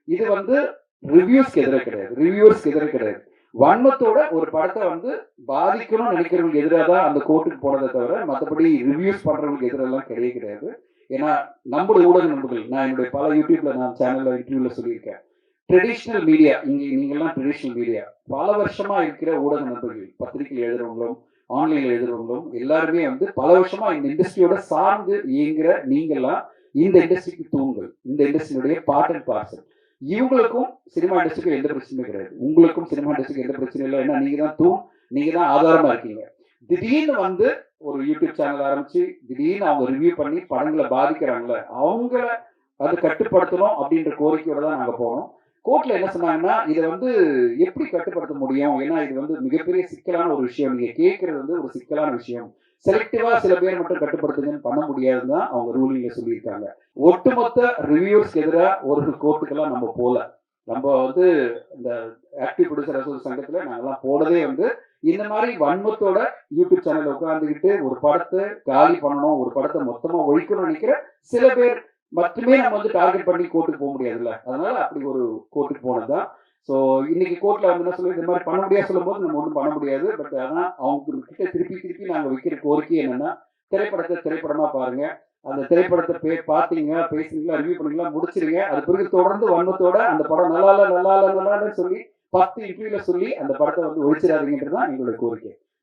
இது வந்து ரிவ்யூஸ்க்கு எதிராக கிடையாது, ரிவ்யூவர்ஸ்க்கு எதிராக கிடையாது. வன்மத்தோட ஒரு படத்தை வந்து பாதிக்கணும்னு நினைக்கிறவங்களுக்கு எதிராக தான் அந்த கோர்ட்டுக்கு போனதை தவிர மற்றபடி ரிவ்யூஸ் பண்றவங்களுக்கு எதிரெல்லாம் கிடையவே கிடையாது. ஏன்னா நம்முடைய ஊடக நண்பர்கள், நான் என்னுடைய பல யூடியூப்ல நான் சேனல்ல இன்டர்வியூல சொல்லியிருக்கேன். ட்ரெடிஷ்னல் மீடியா, நீங்கெல்லாம் ட்ரெடிஷ்னல் மீடியா பல வருஷமா இருக்கிற ஊடக நண்பர்கள், பத்திரிகையில் எழுதுறவங்களும் ஆன்லைன்ல எழுதுறவங்களும் எல்லாருமே வந்து பல வருஷமா இந்த இண்டஸ்ட்ரியோட சார்ந்து இயங்குற நீங்கெல்லாம் இந்த இண்டஸ்ட்ரிக்கு தூண்கள், இந்த இண்டஸ்ட்ரியுடைய பார்ட் அண்ட் பார்சல். இவங்களுக்கும் சினிமா இண்டஸ்ட்ரிக்கும் எந்த பிரச்சனையும் கிடையாது. உங்களுக்கும் சினிமா இண்டஸ்ட்ரிக்கு எந்த பிரச்சனையும் இல்லை. ஏன்னா நீங்க தான் தூண், நீங்க தான் ஆதாரமா இருக்கீங்க. திடீர்னு வந்து ஒரு யூடியூப் சேனல் ஆரம்பிச்சு திடீர்னு அவங்க ரிவ்யூ பண்ணி படங்களை பாதிக்கிறாங்களே, அவங்கள அது கட்டுப்படுத்தணும் அப்படின்ற கோரிக்கையோட தான் நாங்க போனோம். கோர்ட்ல என்ன சொன்னாங்கன்னா, இதை வந்து எப்படி கட்டுப்படுத்த முடியும்? ஏன்னா இது வந்து மிகப்பெரிய சிக்கலான ஒரு விஷயம். நீங்க கேட்கறது வந்து ஒரு சிக்கலான விஷயம். செலக்டிவா சில பேர் மட்டும் கட்டுப்படுத்துங்கன்னு பண்ண முடியாதுன்னு தான் அவங்க ரூலிங்ல சொல்லியிருக்காங்க. ஒட்டுமொத்த ரிவ்யூஸ்க்கு எதிராக ஒரு கோர்ட்டுக்கெல்லாம் நம்ம போல. நம்ம வந்து இந்த ஆக்டிவ் ப்ரொடியூசர் அசோசியேஷன் சங்கத்துல நாங்கெல்லாம் போனதே வந்து இந்த மாதிரி வன்மத்தோட யூடியூப் சேனல்ல உட்கார்ந்துக்கிட்டு ஒரு படத்தை காலி பண்ணணும், ஒரு படத்தை மொத்தமா ஒழிக்கணும்னு நினைக்கிற சில பேர் மட்டுமே நம்ம வந்து டார்கெட் பண்ணி கோர்ட்டுக்கு போக முடியாதுல்ல. அதனால அப்படி ஒரு கோர்ட்டுக்கு போனதுதான். ஸோ இன்னைக்கு கோர்ட்ல வந்து என்ன சொல்லி இந்த மாதிரி பண்ண முடியாது சொல்லும்போது நம்ம ஒன்றும் பண்ண முடியாது. பட் ஆனால் அவங்க கிட்ட திருப்பி திருப்பி நாங்கள் வைக்கிற கோரிக்கை என்னன்னா, திரைப்படத்தை திரைப்படமா பாருங்க. அந்த திரைப்படத்தை பார்த்தீங்க, பேசுனீங்களா, ரிவ்யூ பண்ணீங்களா, முடிச்சிருங்க. அது பிறகு தொடர்ந்து வன்மத்தோட அந்த படம் நல்லா இல்ல நல்லா இல்ல நல்லா இல்லன்னு சொல்லி 10 இன்டர்வியூல சொல்லி அந்த படத்தை வந்து ஒழிச்சிடாதீங்கன்றது தான் எங்களுடைய கோரிக்கை.